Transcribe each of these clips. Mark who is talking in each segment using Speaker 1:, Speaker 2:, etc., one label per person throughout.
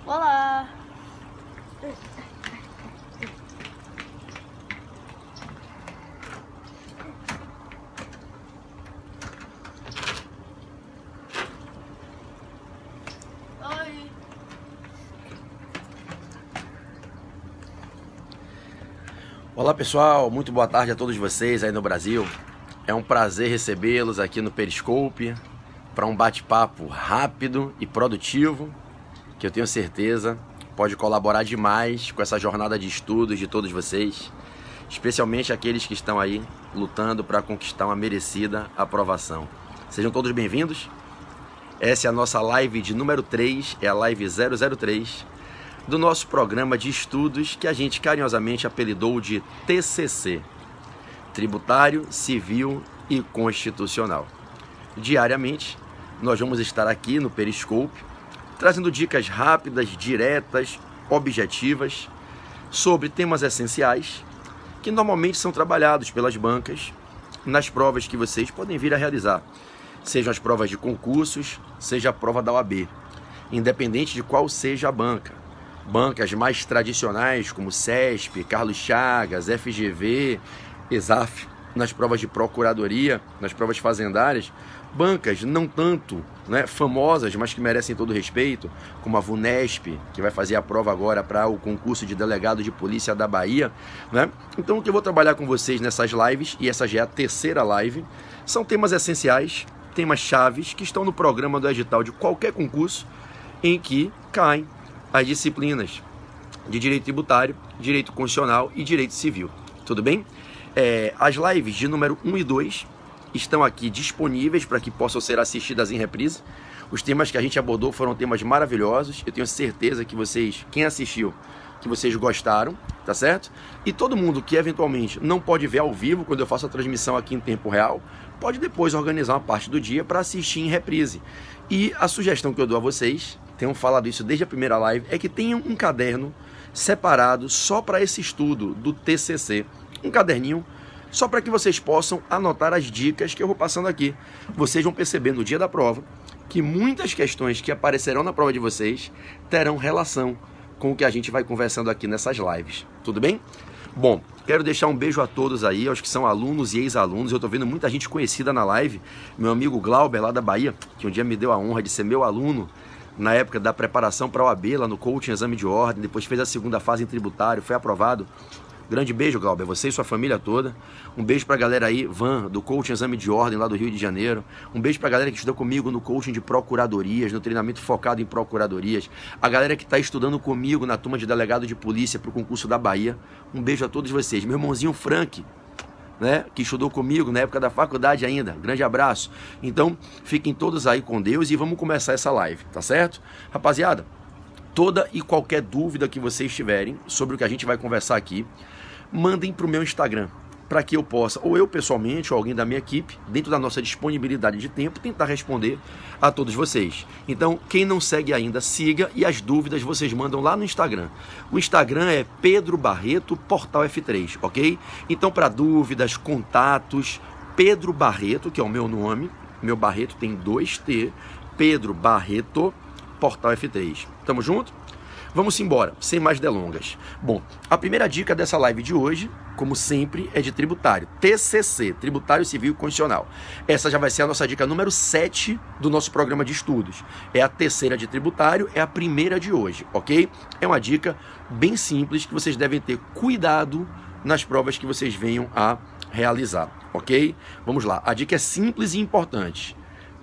Speaker 1: Olá! Oi!
Speaker 2: Olá pessoal, muito boa tarde a todos vocês aí no Brasil. É um prazer recebê-los aqui no Periscope para um bate-papo rápido e produtivo, que eu tenho certeza pode colaborar demais com essa jornada de estudos de todos vocês, especialmente aqueles que estão aí lutando para conquistar uma merecida aprovação. Sejam todos bem-vindos. Essa é a nossa live de número 3, é a live 003 do nosso programa de estudos que a gente carinhosamente apelidou de TCC, Tributário, Civil e Constitucional. Diariamente, nós vamos estar aqui no Periscope, trazendo dicas rápidas, diretas, objetivas, sobre temas essenciais que normalmente são trabalhados pelas bancas nas provas que vocês podem vir a realizar, sejam as provas de concursos, seja a prova da OAB, independente de qual seja a banca. Bancas mais tradicionais como CESP, Carlos Chagas, FGV, ESAF, nas provas de procuradoria, nas provas fazendárias, bancas não tanto famosas, mas que merecem todo respeito, como a VUNESP, que vai fazer a prova agora para o concurso de delegado de polícia da Bahia. Então o que eu vou trabalhar com vocês nessas lives, e essa já é a terceira live, são temas essenciais, temas chaves que estão no programa do edital de qualquer concurso em que caem as disciplinas de direito tributário, direito constitucional e direito civil. Tudo bem? As lives de número 1 e 2 estão aqui disponíveis para que possam ser assistidas em reprise. Os temas que a gente abordou foram temas maravilhosos. Eu tenho certeza que vocês, quem assistiu, que vocês gostaram, tá certo? E todo mundo que eventualmente não pode ver ao vivo, quando eu faço a transmissão aqui em tempo real, pode depois organizar uma parte do dia para assistir em reprise. E a sugestão que eu dou a vocês, tenho falado isso desde a primeira live, é que tenham um caderno separado só para esse estudo do TCC. Um caderninho só para que vocês possam anotar as dicas que eu vou passando aqui. Vocês vão perceber no dia da prova que muitas questões que aparecerão na prova de vocês terão relação com o que a gente vai conversando aqui nessas lives. Tudo bem? Bom, quero deixar um beijo a todos aí, aos que são alunos e ex-alunos. Eu estou vendo muita gente conhecida na live. Meu amigo Glauber, lá da Bahia, que um dia me deu a honra de ser meu aluno na época da preparação para a OAB, lá no coaching, exame de ordem, depois fez a segunda fase em tributário, foi aprovado. Grande beijo, Glauber, você e sua família toda. Um beijo pra galera aí, Van, do coaching exame de ordem lá do Rio de Janeiro. Um beijo pra galera que estudou comigo no coaching de procuradorias, no treinamento focado em procuradorias. A galera que tá estudando comigo na turma de delegado de polícia pro concurso da Bahia. Um beijo a todos vocês. Meu irmãozinho Frank, que estudou comigo na época da faculdade ainda. Grande abraço. Então, fiquem todos aí com Deus e vamos começar essa live, tá certo? Rapaziada, toda e qualquer dúvida que vocês tiverem sobre o que a gente vai conversar aqui, mandem para o meu Instagram, para que eu possa, ou eu pessoalmente, ou alguém da minha equipe, dentro da nossa disponibilidade de tempo, tentar responder a todos vocês. Então, quem não segue ainda, siga, e as dúvidas vocês mandam lá no Instagram. O Instagram é Pedro Barreto, Portal F3, ok? Então, para dúvidas, contatos, Pedro Barreto, que é o meu nome, meu Barreto tem 2T, Pedro Barreto, Portal F3. Tamo junto? Vamos embora, sem mais delongas. Bom, a primeira dica dessa live de hoje, como sempre, é de tributário. TCC, Tributário Civil e Constitucional. Essa já vai ser a nossa dica número 7 do nosso programa de estudos. É a terceira de tributário, é a primeira de hoje, ok? É uma dica bem simples que vocês devem ter cuidado nas provas que vocês venham a realizar, ok? Vamos lá, a dica é simples e importante.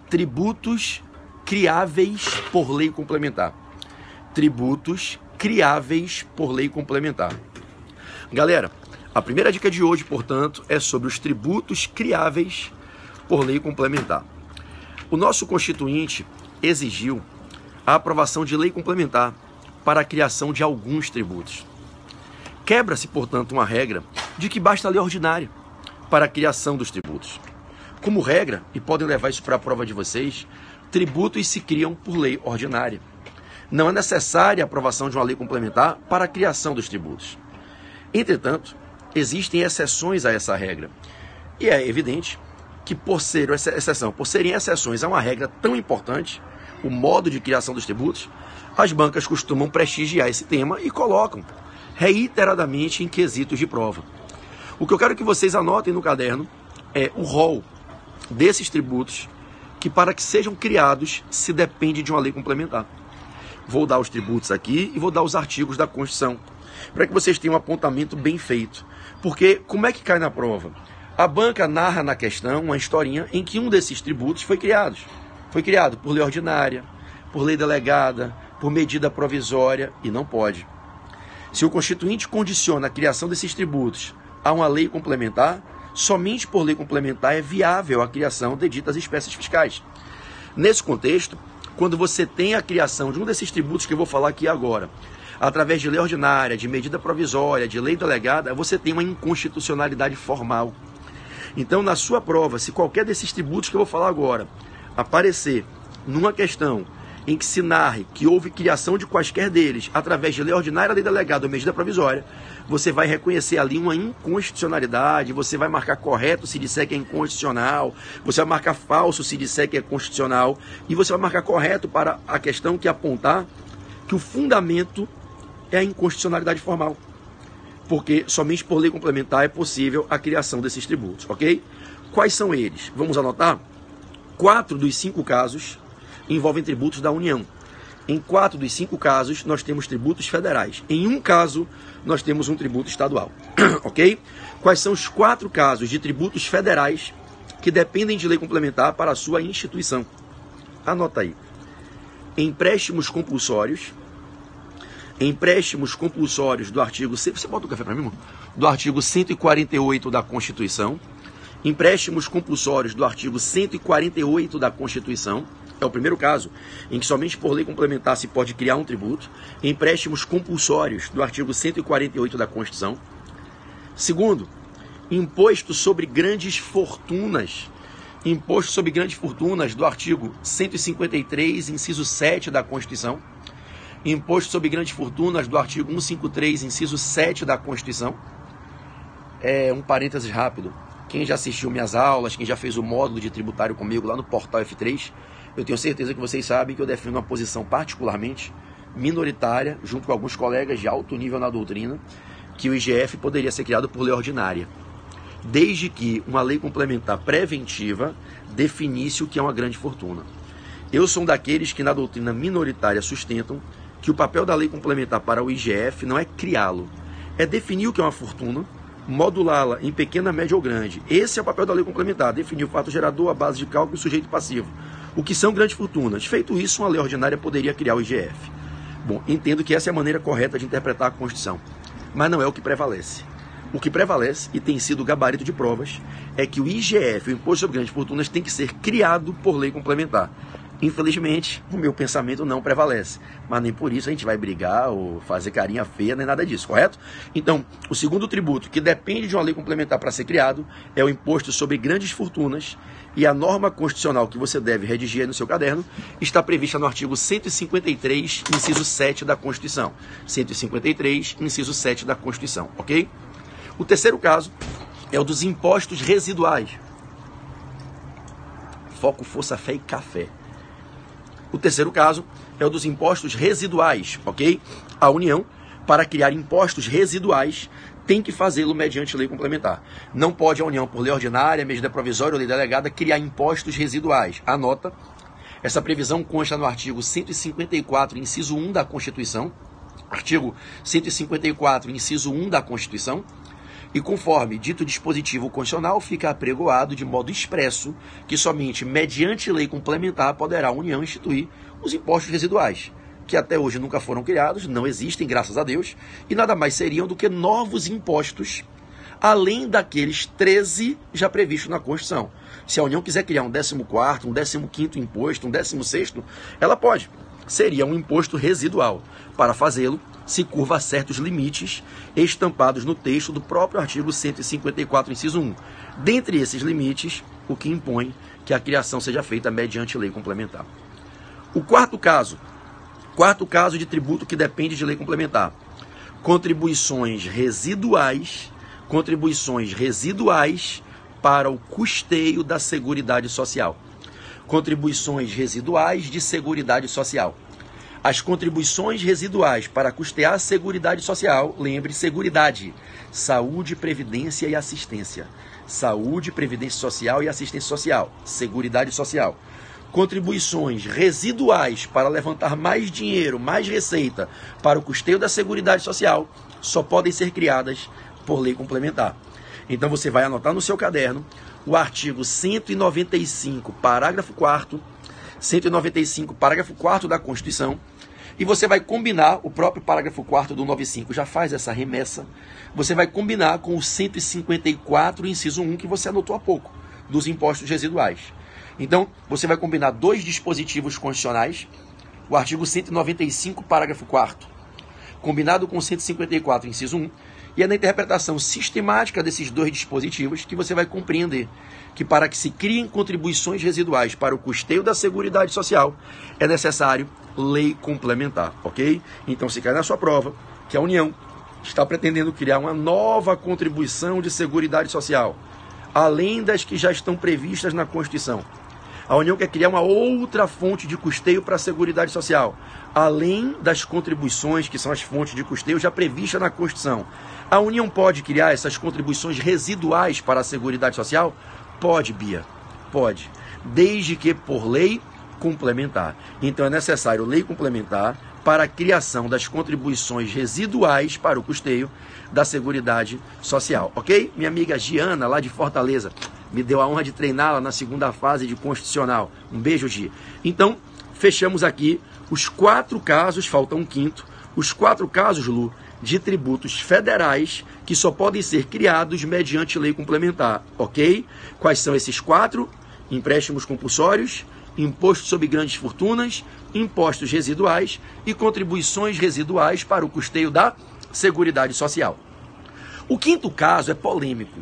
Speaker 2: Tributos criáveis por lei complementar. Tributos criáveis por lei complementar. Galera, a primeira dica de hoje, portanto, é sobre os tributos criáveis por lei complementar. O nosso Constituinte exigiu a aprovação de lei complementar para a criação de alguns tributos. Quebra-se, portanto, uma regra de que basta a lei ordinária para a criação dos tributos. Como regra, e podem levar isso para a prova de vocês, tributos se criam por lei ordinária. Não é necessária a aprovação de uma lei complementar para a criação dos tributos. Entretanto, existem exceções a essa regra. E é evidente que por ser exceção, por serem exceções a uma regra tão importante, o modo de criação dos tributos, as bancas costumam prestigiar esse tema e colocam reiteradamente em quesitos de prova. O que eu quero que vocês anotem no caderno é o rol desses tributos que, para que sejam criados, se depende de uma lei complementar. Vou dar os tributos aqui e vou dar os artigos da Constituição, para que vocês tenham um apontamento bem feito. Porque como é que cai na prova? A banca narra na questão uma historinha em que um desses tributos foi criado. Foi criado por lei ordinária, por lei delegada, por medida provisória, e não pode. Se o Constituinte condiciona a criação desses tributos a uma lei complementar, somente por lei complementar é viável a criação de ditas espécies fiscais. Nesse contexto, quando você tem a criação de um desses tributos que eu vou falar aqui agora, através de lei ordinária, de medida provisória, de lei delegada, você tem uma inconstitucionalidade formal. Então, na sua prova, se qualquer desses tributos que eu vou falar agora aparecer numa questão em que se narre que houve criação de quaisquer deles através de lei ordinária, lei delegada ou medida provisória, você vai reconhecer ali uma inconstitucionalidade, você vai marcar correto se disser que é inconstitucional, você vai marcar falso se disser que é constitucional, e você vai marcar correto para a questão que apontar que o fundamento é a inconstitucionalidade formal, porque somente por lei complementar é possível a criação desses tributos, ok? Quais são eles? Vamos anotar? 4 dos 5 casos envolvem tributos da União. Em 4 dos 5 casos, nós temos tributos federais. Em um caso, nós temos um tributo estadual. Ok? Quais são os 4 casos de tributos federais que dependem de lei complementar para a sua instituição? Anota aí. Empréstimos compulsórios do artigo... Você bota o café para mim, irmão? Do artigo 148 da Constituição. Empréstimos compulsórios do artigo 148 da Constituição. É o primeiro caso em que somente por lei complementar se pode criar um tributo. Empréstimos compulsórios do artigo 148 da Constituição. Segundo, imposto sobre grandes fortunas. Imposto sobre grandes fortunas do artigo 153, inciso 7 da Constituição. Imposto sobre grandes fortunas do artigo 153, inciso 7 da Constituição. Um parênteses rápido. Quem já assistiu minhas aulas, quem já fez o módulo de tributário comigo lá no portal F3, eu tenho certeza que vocês sabem que eu defendo uma posição particularmente minoritária, junto com alguns colegas de alto nível na doutrina, que o IGF poderia ser criado por lei ordinária, desde que uma lei complementar preventiva definisse o que é uma grande fortuna. Eu sou um daqueles que na doutrina minoritária sustentam que o papel da lei complementar para o IGF não é criá-lo, é definir o que é uma fortuna, modulá-la em pequena, média ou grande. Esse é o papel da lei complementar, definir o fato gerador, a base de cálculo e o sujeito passivo. O que são grandes fortunas? Feito isso, uma lei ordinária poderia criar o IGF. Bom, entendo que essa é a maneira correta de interpretar a Constituição, mas não é o que prevalece. O que prevalece, e tem sido gabarito de provas, é que o IGF, o Imposto sobre Grandes Fortunas, tem que ser criado por lei complementar. Infelizmente, o meu pensamento não prevalece, mas nem por isso a gente vai brigar ou fazer carinha feia, nem nada disso, correto? Então, o segundo tributo, que depende de uma lei complementar para ser criado, é o Imposto sobre Grandes Fortunas, e a norma constitucional que você deve redigir aí no seu caderno está prevista no artigo 153, inciso 7 da Constituição. 153, inciso 7 da Constituição, ok? O terceiro caso é o dos impostos residuais. Foco, força, fé e café. O terceiro caso é o dos impostos residuais, ok? A União, para criar impostos residuais, tem que fazê-lo mediante lei complementar. Não pode a União, por lei ordinária, medida provisória ou lei delegada, criar impostos residuais. Anota, essa previsão consta no artigo 154, inciso 1 da Constituição. Artigo 154, inciso 1 da Constituição. E conforme dito dispositivo constitucional, fica apregoado de modo expresso que somente mediante lei complementar poderá a União instituir os impostos residuais, que até hoje nunca foram criados, não existem, graças a Deus, e nada mais seriam do que novos impostos, além daqueles 13 já previstos na Constituição. Se a União quiser criar um 14º, um 15º imposto, um 16º, ela pode. Seria um imposto residual. Para fazê-lo, se curva a certos limites estampados no texto do próprio artigo 154, inciso 1. Dentre esses limites, o que impõe que a criação seja feita mediante lei complementar. O quarto caso de tributo que depende de lei complementar. Contribuições residuais para o custeio da Seguridade Social. Contribuições residuais de Seguridade Social. As contribuições residuais para custear a Seguridade Social, lembre, Seguridade, Saúde, Previdência e Assistência. Saúde, Previdência Social e Assistência Social, Seguridade Social. Contribuições residuais para levantar mais dinheiro, mais receita para o custeio da Seguridade Social só podem ser criadas por lei complementar. Então você vai anotar no seu caderno o artigo 195, parágrafo 4º, 195, parágrafo 4º da Constituição, e você vai combinar, o próprio parágrafo 4º do 95 já faz essa remessa, você vai combinar com o 154, inciso 1, que você anotou há pouco, dos impostos residuais. Então, você vai combinar dois dispositivos constitucionais, o artigo 195, parágrafo 4º, combinado com o 154, inciso 1, e é na interpretação sistemática desses dois dispositivos que você vai compreender que para que se criem contribuições residuais para o custeio da Seguridade Social, é necessário lei complementar, ok? Então, se cai na sua prova que a União está pretendendo criar uma nova contribuição de Seguridade Social, além das que já estão previstas na Constituição. A União quer criar uma outra fonte de custeio para a Seguridade Social, além das contribuições, que são as fontes de custeio já previstas na Constituição. A União pode criar essas contribuições residuais para a Seguridade Social? Pode, Bia, pode, desde que por lei complementar. Então é necessário lei complementar para a criação das contribuições residuais para o custeio da Seguridade Social, ok? Minha amiga Giana, lá de Fortaleza, me deu a honra de treiná-la na segunda fase de Constitucional. Um beijo, Gi. Então, fechamos aqui os 4 casos, falta um quinto, os 4 casos, Lu, de tributos federais que só podem ser criados mediante lei complementar, ok? Quais são esses 4? Empréstimos compulsórios, imposto sobre grandes fortunas, impostos residuais e contribuições residuais para o custeio da Seguridade Social. O quinto caso é polêmico.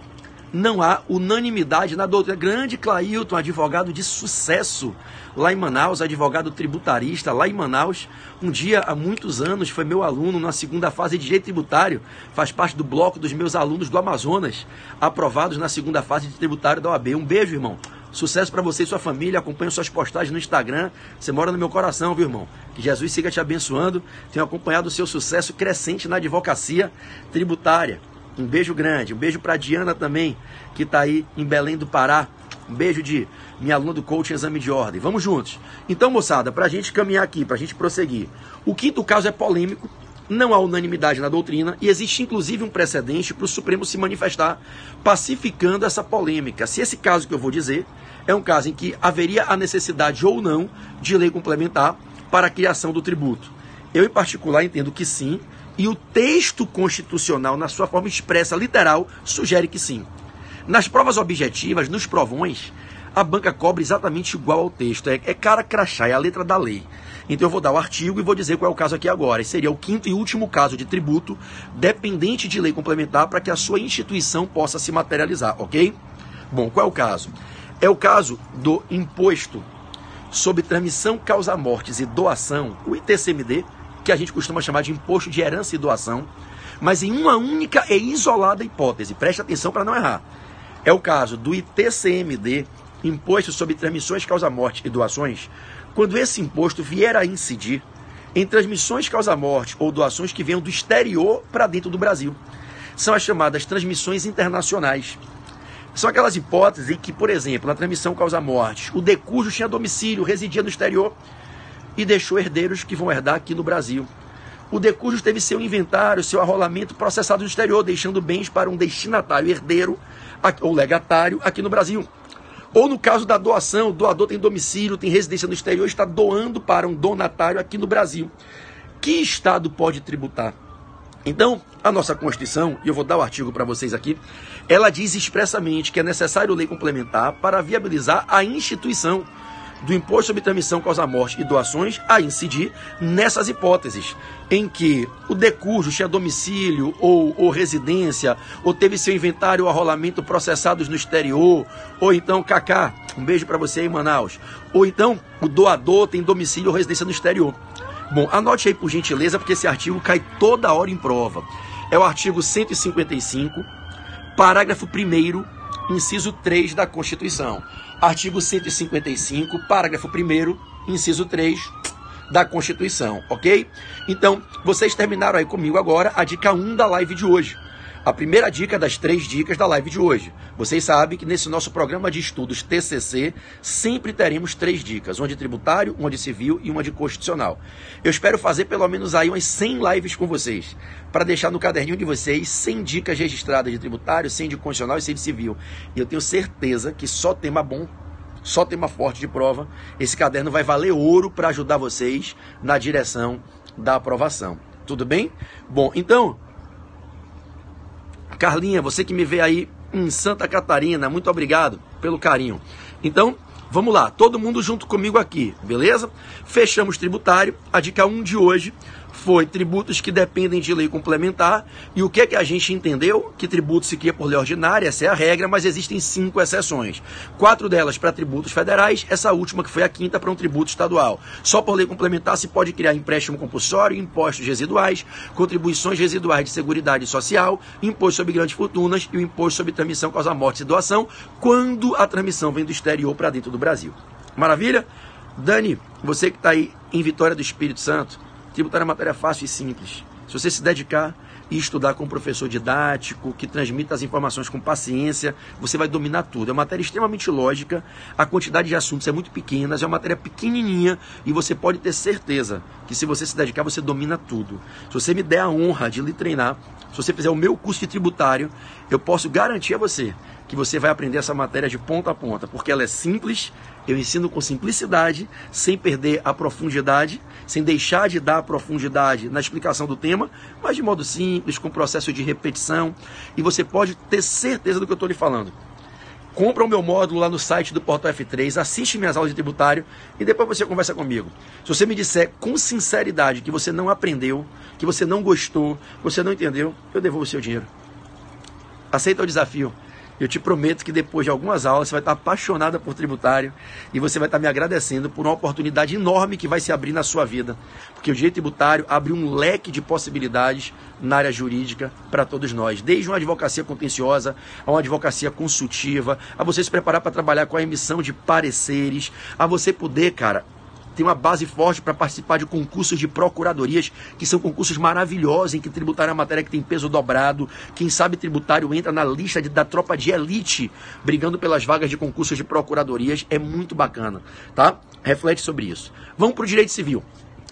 Speaker 2: Não há unanimidade na doutrina. Grande Clailton, advogado de sucesso lá em Manaus, advogado tributarista lá em Manaus. Um dia, há muitos anos, foi meu aluno na segunda fase de Direito Tributário, faz parte do bloco dos meus alunos do Amazonas, aprovados na segunda fase de tributário da OAB. Um beijo, irmão. Sucesso para você e sua família. Acompanho suas postagens no Instagram. Você mora no meu coração, viu, irmão? Que Jesus siga te abençoando. Tenho acompanhado o seu sucesso crescente na advocacia tributária. Um beijo grande. Um beijo para a Diana também, que está aí em Belém do Pará. Um beijo de minha aluna do coaching Exame de Ordem. Vamos juntos. Então, moçada, para a gente caminhar aqui, para a gente prosseguir. O quinto caso é polêmico. Não há unanimidade na doutrina e existe inclusive um precedente para o Supremo se manifestar pacificando essa polêmica. Se esse caso que eu vou dizer é um caso em que haveria a necessidade ou não de lei complementar para a criação do tributo. Eu, em particular, entendo que sim, e o texto constitucional, na sua forma expressa, literal, sugere que sim. Nas provas objetivas, nos provões, a banca cobra exatamente igual ao texto. É cara crachá, é a letra da lei. Então eu vou dar o artigo e vou dizer qual é o caso aqui agora. Esse seria o quinto e último caso de tributo dependente de lei complementar para que a sua instituição possa se materializar, ok? Bom, qual é o caso? É o caso do imposto sobre transmissão, causa-mortes e doação, o ITCMD, que a gente costuma chamar de imposto de herança e doação, mas em uma única e isolada hipótese. Preste atenção para não errar. É o caso do ITCMD, imposto sobre transmissões, causa-morte e doações, quando esse imposto vier a incidir em transmissões, causa-morte ou doações que venham do exterior para dentro do Brasil. São as chamadas transmissões internacionais. São aquelas hipóteses em que, por exemplo, na transmissão causa-morte, o decújo tinha domicílio, residia no exterior e deixou herdeiros que vão herdar aqui no Brasil. O decújo teve seu inventário, seu arrolamento processado no exterior, deixando bens para um destinatário herdeiro ou legatário aqui no Brasil. Ou no caso da doação, o doador tem domicílio, tem residência no exterior, está doando para um donatário aqui no Brasil. Que estado pode tributar? Então, a nossa Constituição, e eu vou dar o artigo para vocês aqui, ela diz expressamente que é necessário lei complementar para viabilizar a instituição do imposto sobre transmissão, causa-morte e doações a incidir nessas hipóteses, em que o decújo tinha domicílio ou residência, ou teve seu inventário ou arrolamento processados no exterior, ou então, Cacá, um beijo para você aí em Manaus, ou então o doador tem domicílio ou residência no exterior. Bom, anote aí por gentileza, porque esse artigo cai toda hora em prova. É o artigo 155, parágrafo 1º inciso 3 da Constituição. Artigo 155, parágrafo 1º, inciso 3 da Constituição, ok? Então, vocês terminaram aí comigo agora a dica 1 da live de hoje. A primeira dica das 3 dicas da live de hoje. Vocês sabem que nesse nosso programa de estudos TCC, sempre teremos 3 dicas. Uma de tributário, uma de civil e uma de constitucional. Eu espero fazer pelo menos aí umas 100 lives com vocês, para deixar no caderninho de vocês 100 dicas registradas de tributário, 100 de constitucional e 100 de civil. E eu tenho certeza que só tema bom, só tema forte de prova, esse caderno vai valer ouro para ajudar vocês na direção da aprovação. Tudo bem? Bom, então, Carlinha, você que me vê aí em Santa Catarina, muito obrigado pelo carinho. Então, vamos lá, todo mundo junto comigo aqui, beleza? Fechamos tributário. A dica 1 de hoje foi tributos que dependem de lei complementar. E o que é que a gente entendeu? Que tributo se cria por lei ordinária, essa é a regra, mas existem 5 exceções. 4 delas para tributos federais, essa última que foi a 5ª para um tributo estadual. Só por lei complementar se pode criar empréstimo compulsório, impostos residuais, contribuições residuais de seguridade social, imposto sobre grandes fortunas e o imposto sobre transmissão, causa morte e doação, quando a transmissão vem do exterior para dentro do Brasil. Maravilha? Dani, você que está aí em Vitória do Espírito Santo, tributário é uma matéria fácil e simples. Se você se dedicar e estudar com um professor didático, que transmita as informações com paciência, você vai dominar tudo. É uma matéria extremamente lógica, a quantidade de assuntos é muito pequena, é uma matéria pequenininha e você pode ter certeza que se você se dedicar, você domina tudo. Se você me der a honra de lhe treinar, se você fizer o meu curso de tributário, eu posso garantir a você que você vai aprender essa matéria de ponta a ponta, porque ela é simples, eu ensino com simplicidade, sem perder a profundidade, sem deixar de dar profundidade na explicação do tema, mas de modo simples, com processo de repetição, e você pode ter certeza do que eu estou lhe falando. Compra o meu módulo lá no site do Portal F3, assiste minhas aulas de tributário e depois você conversa comigo. Se você me disser com sinceridade que você não aprendeu, que você não gostou, que você não entendeu, eu devolvo o seu dinheiro. Aceita o desafio. Eu te prometo que depois de algumas aulas você vai estar apaixonada por tributário e você vai estar me agradecendo por uma oportunidade enorme que vai se abrir na sua vida. Porque o direito tributário abre um leque de possibilidades na área jurídica para todos nós. Desde uma advocacia contenciosa, a uma advocacia consultiva, a você se preparar para trabalhar com a emissão de pareceres, a você poder, cara, tem uma base forte para participar de concursos de procuradorias, que são concursos maravilhosos, em que tributário é uma matéria que tem peso dobrado. Quem sabe tributário entra na lista da tropa de elite, brigando pelas vagas de concursos de procuradorias. É muito bacana, tá? Reflete sobre isso. Vamos para o direito civil.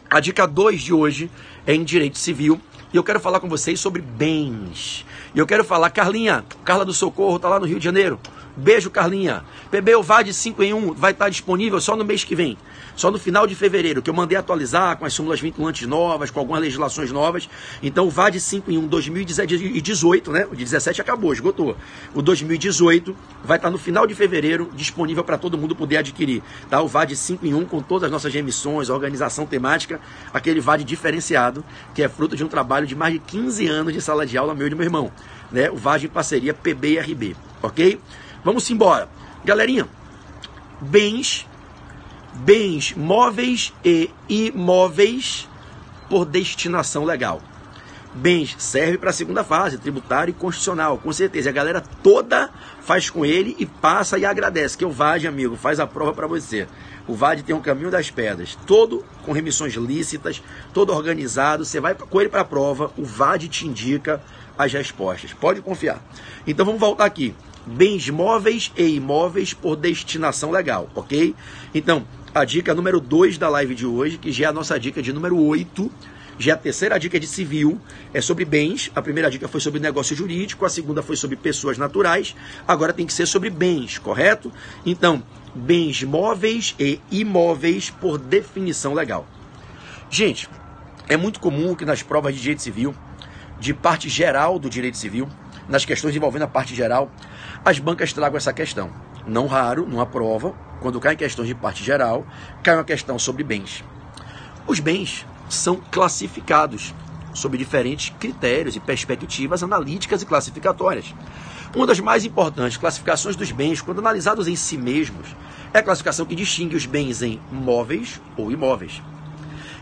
Speaker 2: A dica 2 de hoje é em direito civil. E eu quero falar com vocês sobre bens. E eu quero falar, Carlinha, Carla do Socorro, tá lá no Rio de Janeiro. Beijo, Carlinha. PB, o VAD 5 em 1 vai estar disponível só no mês que vem. Só no final de fevereiro, que eu mandei atualizar com as súmulas vinculantes novas, com algumas legislações novas. Então, o VAD 5 em 1 2018, né? O de 17 acabou, esgotou. O 2018 vai estar no final de fevereiro, disponível para todo mundo poder adquirir. Tá? O VAD 5 em 1 com todas as nossas remissões, organização temática, aquele VAD diferenciado, que é fruto de um trabalho de mais de 15 anos de sala de aula meu e do meu irmão. Né? O VAD em parceria PB e RB, ok? Vamos embora. Galerinha, bens móveis e imóveis por destinação legal. Bens serve para a segunda fase, tributário e constitucional, com certeza. A galera toda faz com ele e passa e agradece, que o VAD, amigo, faz a prova para você. O VAD tem um caminho das pedras, todo com remissões lícitas, todo organizado. Você vai com ele para a prova, o VAD te indica as respostas. Pode confiar. Então vamos voltar aqui. Bens móveis e imóveis por destinação legal, ok? Então, a dica número 2 da live de hoje, que já é a nossa dica de número 8, já é a terceira dica de civil, é sobre bens. A primeira dica foi sobre negócio jurídico, a segunda foi sobre pessoas naturais, agora tem que ser sobre bens, correto? Então, bens móveis e imóveis por definição legal. Gente, é muito comum que nas provas de direito civil, de parte geral do direito civil, nas questões envolvendo a parte geral, as bancas tragam essa questão. Não raro, numa prova, quando cai em questões de parte geral, cai uma questão sobre bens. Os bens são classificados sob diferentes critérios e perspectivas analíticas e classificatórias. Uma das mais importantes classificações dos bens, quando analisados em si mesmos, é a classificação que distingue os bens em móveis ou imóveis.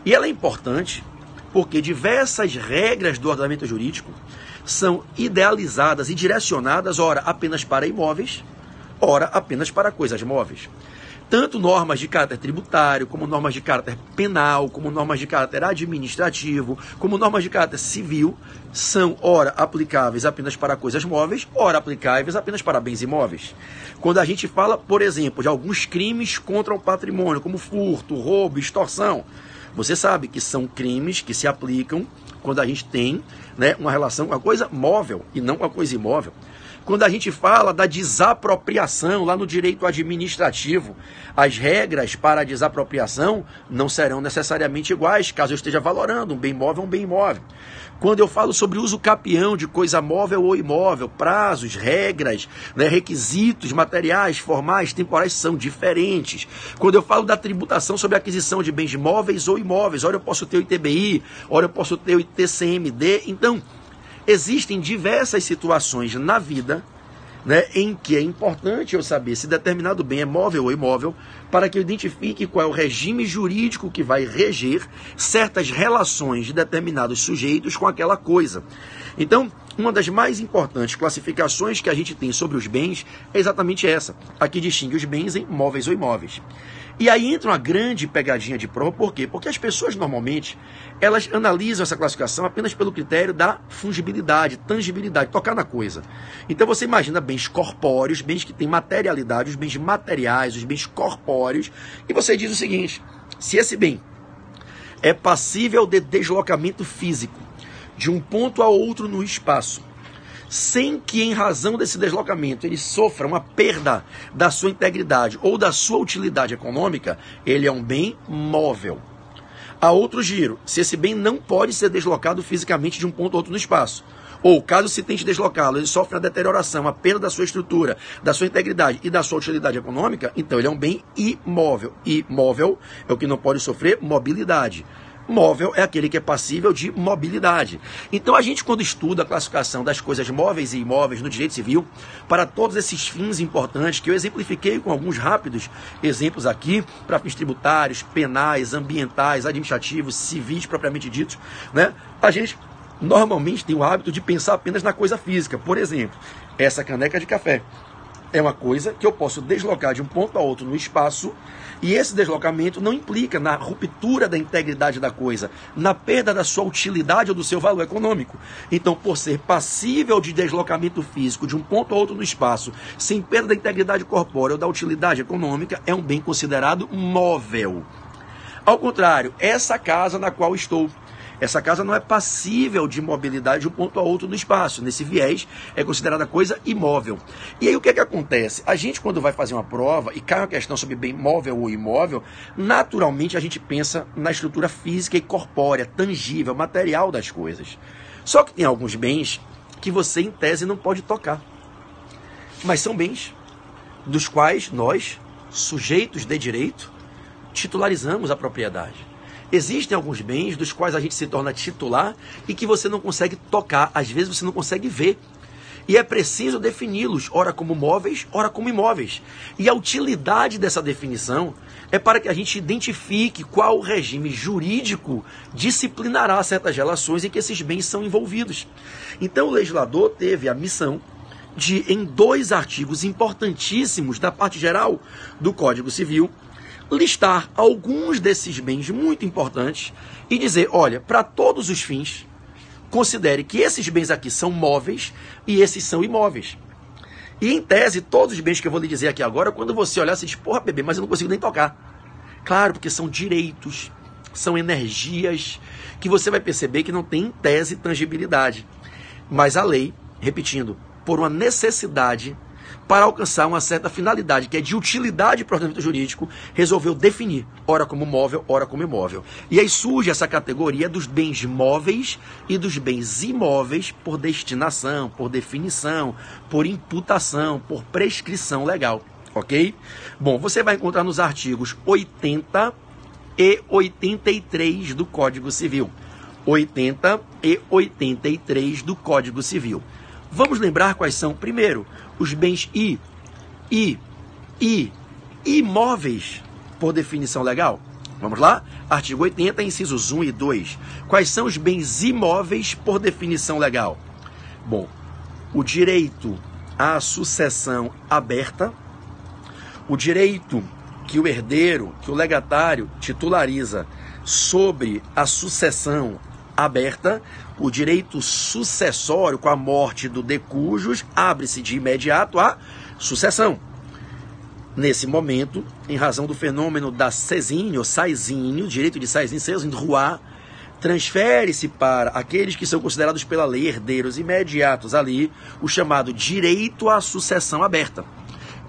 Speaker 2: E ela é importante porque diversas regras do ordenamento jurídico são idealizadas e direcionadas, ora, apenas para imóveis, ora, apenas para coisas móveis. Tanto normas de caráter tributário, como normas de caráter penal, como normas de caráter administrativo, como normas de caráter civil, são, ora, aplicáveis apenas para coisas móveis, ora, aplicáveis apenas para bens imóveis. Quando a gente fala, por exemplo, de alguns crimes contra o patrimônio, como furto, roubo, extorsão, você sabe que são crimes que se aplicam quando a gente tem, né, uma relação com a coisa móvel e não com a coisa imóvel. Quando a gente fala da desapropriação lá no direito administrativo, as regras para a desapropriação não serão necessariamente iguais, caso eu esteja valorando um bem móvel ou um bem imóvel. Quando eu falo sobre uso capião de coisa móvel ou imóvel, prazos, regras, né, requisitos materiais, formais, temporais são diferentes. Quando eu falo da tributação sobre a aquisição de bens móveis ou imóveis, ora eu posso ter o ITBI, ora eu posso ter o ITCMD, então existem diversas situações na vida, né, em que é importante eu saber se determinado bem é móvel ou imóvel, para que eu identifique qual é o regime jurídico que vai reger certas relações de determinados sujeitos com aquela coisa. Então, uma das mais importantes classificações que a gente tem sobre os bens é exatamente essa, a que distingue os bens em móveis ou imóveis. E aí entra uma grande pegadinha de prova, por quê? Porque as pessoas normalmente, elas analisam essa classificação apenas pelo critério da fungibilidade, tangibilidade, tocar na coisa. Então você imagina bens corpóreos, bens que têm materialidade, os bens materiais, os bens corpóreos, e você diz o seguinte: se esse bem é passível de deslocamento físico de um ponto a outro no espaço, sem que em razão desse deslocamento ele sofra uma perda da sua integridade ou da sua utilidade econômica, ele é um bem móvel. Há outro giro: se esse bem não pode ser deslocado fisicamente de um ponto a outro no espaço, ou caso se tente deslocá-lo, ele sofre a deterioração, a perda da sua estrutura, da sua integridade e da sua utilidade econômica, então ele é um bem imóvel. Imóvel é o que não pode sofrer mobilidade. Móvel é aquele que é passível de mobilidade. Então a gente, quando estuda a classificação das coisas móveis e imóveis no direito civil, para todos esses fins importantes que eu exemplifiquei com alguns rápidos exemplos aqui, para fins tributários, penais, ambientais, administrativos, civis propriamente ditos, né? A gente normalmente tem o hábito de pensar apenas na coisa física. Por exemplo, essa caneca de café é uma coisa que eu posso deslocar de um ponto a outro no espaço, e esse deslocamento não implica na ruptura da integridade da coisa, na perda da sua utilidade ou do seu valor econômico. Então, por ser passível de deslocamento físico de um ponto a outro no espaço, sem perda da integridade corpórea ou da utilidade econômica, é um bem considerado móvel. Ao contrário, essa casa na qual estou, essa casa não é passível de mobilidade de um ponto a outro no espaço. Nesse viés, é considerada coisa imóvel. E aí o que é que acontece? A gente, quando vai fazer uma prova e cai uma questão sobre bem móvel ou imóvel, naturalmente a gente pensa na estrutura física e corpórea, tangível, material das coisas. Só que tem alguns bens que você, em tese, não pode tocar. Mas são bens dos quais nós, sujeitos de direito, titularizamos a propriedade. Existem alguns bens dos quais a gente se torna titular e que você não consegue tocar, às vezes você não consegue ver. E é preciso defini-los, ora como móveis, ora como imóveis. E a utilidade dessa definição é para que a gente identifique qual o regime jurídico disciplinará certas relações em que esses bens são envolvidos. Então o legislador teve a missão de, em 2 artigos importantíssimos da parte geral do Código Civil, listar alguns desses bens muito importantes e dizer, olha, para todos os fins, considere que esses bens aqui são móveis e esses são imóveis. E em tese, todos os bens que eu vou lhe dizer aqui agora, quando você olhar, você diz, porra, bebê, mas eu não consigo nem tocar. Claro, porque são direitos, são energias que você vai perceber que não tem em tese tangibilidade. Mas a lei, repetindo, por uma necessidade para alcançar uma certa finalidade, que é de utilidade para o ordenamento jurídico, resolveu definir, ora como móvel, ora como imóvel. E aí surge essa categoria dos bens móveis e dos bens imóveis por destinação, por definição, por imputação, por prescrição legal, ok? Bom, você vai encontrar nos artigos 80 e 83 do Código Civil. 80 e 83 do Código Civil. Vamos lembrar quais são, primeiro, os bens imóveis, por definição legal. Vamos lá? Artigo 80, incisos 1 e 2. Quais são os bens imóveis por definição legal? Bom, o direito à sucessão aberta, o direito que o herdeiro, que o legatário titulariza sobre a sucessão aberta, o direito sucessório com a morte do de cujus, abre-se de imediato a sucessão. Nesse momento, em razão do fenômeno da seisinho, ou saisinho, direito de saisinho, seisinho droit, transfere-se para aqueles que são considerados pela lei herdeiros imediatos ali, o chamado direito à sucessão aberta.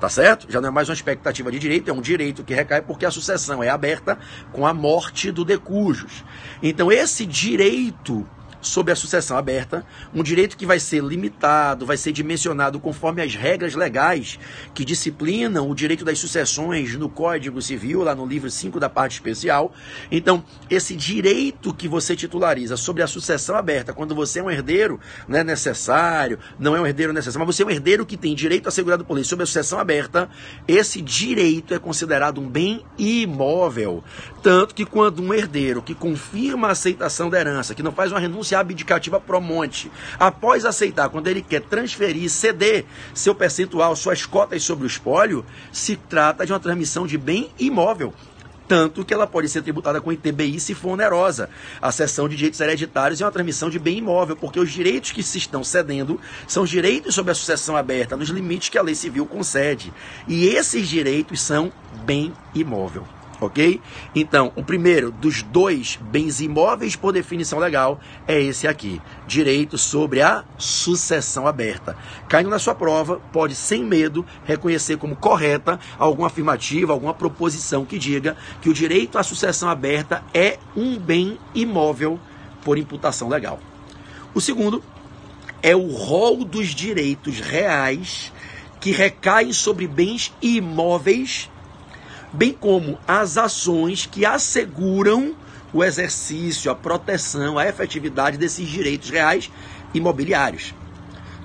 Speaker 2: Tá certo? Já não é mais uma expectativa de direito, é um direito que recai porque a sucessão é aberta com a morte do de cujus. Então esse direito sobre a sucessão aberta, um direito que vai ser limitado, vai ser dimensionado conforme as regras legais que disciplinam o direito das sucessões no Código Civil, lá no livro 5 da parte especial. Então, esse direito que você titulariza sobre a sucessão aberta, quando você é um herdeiro, não é necessário, não é um herdeiro necessário, mas você é um herdeiro que tem direito assegurado por lei sobre a sucessão aberta, esse direito é considerado um bem imóvel. Tanto que quando um herdeiro que confirma a aceitação da herança, que não faz uma renúncia abdicativa pro monte, após aceitar, quando ele quer transferir, ceder seu percentual, suas cotas sobre o espólio, se trata de uma transmissão de bem imóvel. Tanto que ela pode ser tributada com ITBI se for onerosa. A cessão de direitos hereditários é uma transmissão de bem imóvel, porque os direitos que se estão cedendo são os direitos sobre a sucessão aberta, nos limites que a lei civil concede. E esses direitos são bem imóvel. Ok? Então, o primeiro dos dois bens imóveis por definição legal é esse aqui. Direito sobre a sucessão aberta. Caindo na sua prova, pode, sem medo, reconhecer como correta alguma afirmativa, alguma proposição que diga que o direito à sucessão aberta é um bem imóvel por imputação legal. O segundo é o rol dos direitos reais que recaem sobre bens imóveis, bem como as ações que asseguram o exercício, a proteção, a efetividade desses direitos reais imobiliários.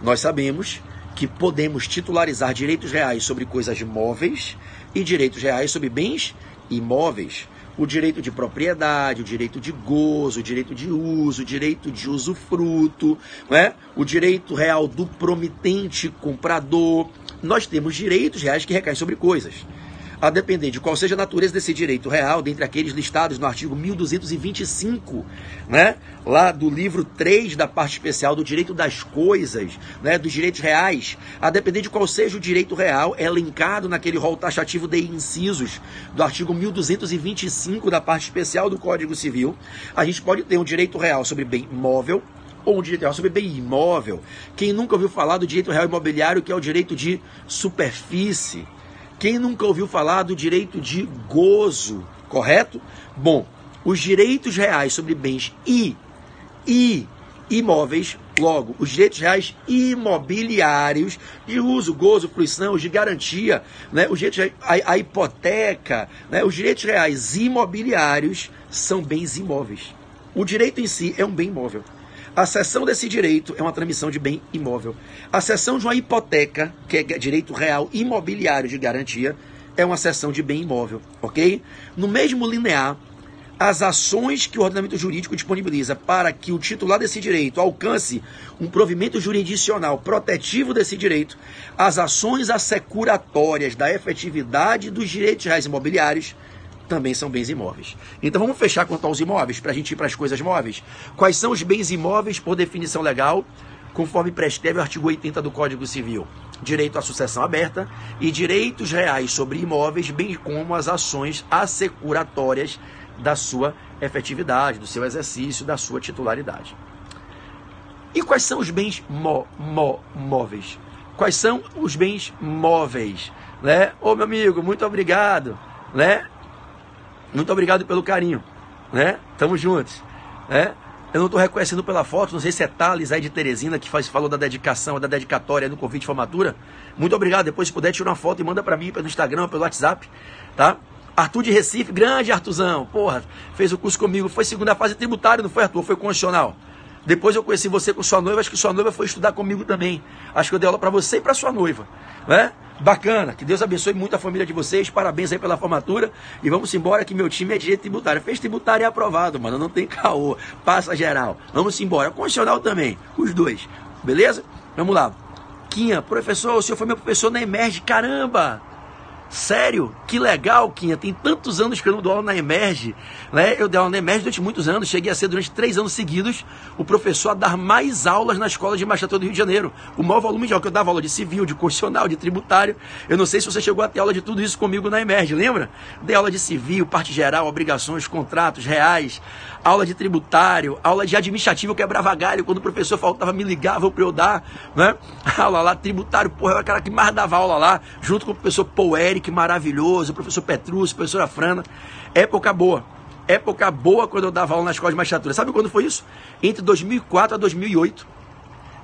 Speaker 2: Nós sabemos que podemos titularizar direitos reais sobre coisas móveis e direitos reais sobre bens imóveis. O direito de propriedade, o direito de gozo, o direito de uso, o direito de usufruto, né? O direito real do promitente comprador. Nós temos direitos reais que recaem sobre coisas. A depender de qual seja a natureza desse direito real, dentre aqueles listados no artigo 1225, né, lá do livro 3 da parte especial do direito das coisas, né, dos direitos reais, a depender de qual seja o direito real, é elencado naquele rol taxativo de incisos do artigo 1225 da parte especial do Código Civil, a gente pode ter um direito real sobre bem móvel, ou um direito real sobre bem imóvel. Quem nunca ouviu falar do direito real imobiliário, que é o direito de superfície? Quem nunca ouviu falar do direito de gozo, correto? Bom, os direitos reais sobre bens imóveis, logo, os direitos reais imobiliários de uso, gozo, fruição, os de garantia, né, os direitos, a hipoteca, né, os direitos reais imobiliários são bens imóveis. O direito em si é um bem imóvel. A cessão desse direito é uma transmissão de bem imóvel. A cessão de uma hipoteca, que é direito real imobiliário de garantia, é uma cessão de bem imóvel, ok? No mesmo linear, as ações que o ordenamento jurídico disponibiliza para que o titular desse direito alcance um provimento jurisdicional protetivo desse direito, as ações assecuratórias da efetividade dos direitos reais imobiliários também são bens imóveis. Então vamos fechar quanto aos imóveis, para a gente ir para as coisas móveis. Quais são os bens imóveis por definição legal, conforme prescreve o artigo 80 do Código Civil? Direito à sucessão aberta e direitos reais sobre imóveis, bem como as ações assecuratórias da sua efetividade, do seu exercício, da sua titularidade. E quais são os bens móveis? Quais são os bens móveis? Né? Ô meu amigo, muito obrigado, né? Muito obrigado pelo carinho, né? Tamo juntos, né? Eu não estou reconhecendo pela foto, não sei se é Thales aí de Teresina que falou da dedicação, da dedicatória do convite de formatura. Muito obrigado, depois se puder tirar uma foto e manda para mim pelo Instagram, pelo WhatsApp, tá? Arthur de Recife, grande Arthurzão, porra, fez o curso comigo, foi segunda fase tributária, não foi Arthur, foi constitucional. Depois eu conheci você com sua noiva, acho que sua noiva foi estudar comigo também. Acho que eu dei aula para você e para sua noiva, né? Bacana, que Deus abençoe muito a família de vocês, parabéns aí pela formatura, e vamos embora que meu time é direito tributário, fez tributário e é aprovado, mano, não tem caô, passa geral, vamos embora, constitucional também, os dois, beleza? Vamos lá. Quinha, professor, o senhor foi meu professor na Emerge, caramba! Sério? Que legal, Quinha. Tem tantos anos que eu não dou aula na Emerge, né? Eu dei aula na Emerge durante muitos anos. Cheguei a ser, durante 3 anos seguidos, o professor a dar mais aulas na escola de magistratura do Rio de Janeiro. O maior volume de aula, que eu dava aula de civil, de constitucional, de tributário. Eu não sei se você chegou a ter aula de tudo isso comigo na Emerge, lembra? Dei aula de civil, parte geral, obrigações, contratos, reais, aula de tributário, aula de administrativo, eu quebrava galho. Quando o professor faltava, me ligava para eu dar, né? Aula lá, tributário, porra, eu era o cara que mais dava aula lá, junto com o professor Paul Eric, maravilhoso, o professor Petrúcio, a professora Frana. Época boa quando eu dava aula na escola de magistratura. Sabe quando foi isso? Entre 2004 a 2008.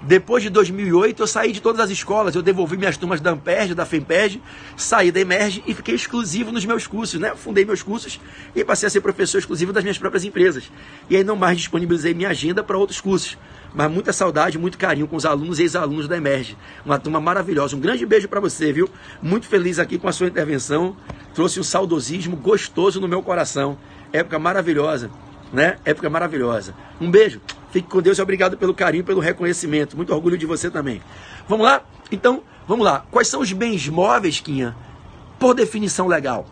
Speaker 2: Depois de 2008 eu saí de todas as escolas, eu devolvi minhas turmas da Amperge, da FEMPERG, saí da Emerge e fiquei exclusivo nos meus cursos, né? Fundei meus cursos e passei a ser professor exclusivo das minhas próprias empresas. E aí não mais disponibilizei minha agenda para outros cursos. Mas muita saudade, muito carinho com os alunos e ex-alunos da Emerge. Uma turma maravilhosa. Um grande beijo para você, viu? Muito feliz aqui com a sua intervenção. Trouxe um saudosismo gostoso no meu coração. Época maravilhosa, né? Época maravilhosa. Um beijo. Fique com Deus e obrigado pelo carinho, pelo reconhecimento. Muito orgulho de você também. Vamos lá? Então, vamos lá. Quais são os bens móveis, Quinha? Por definição legal.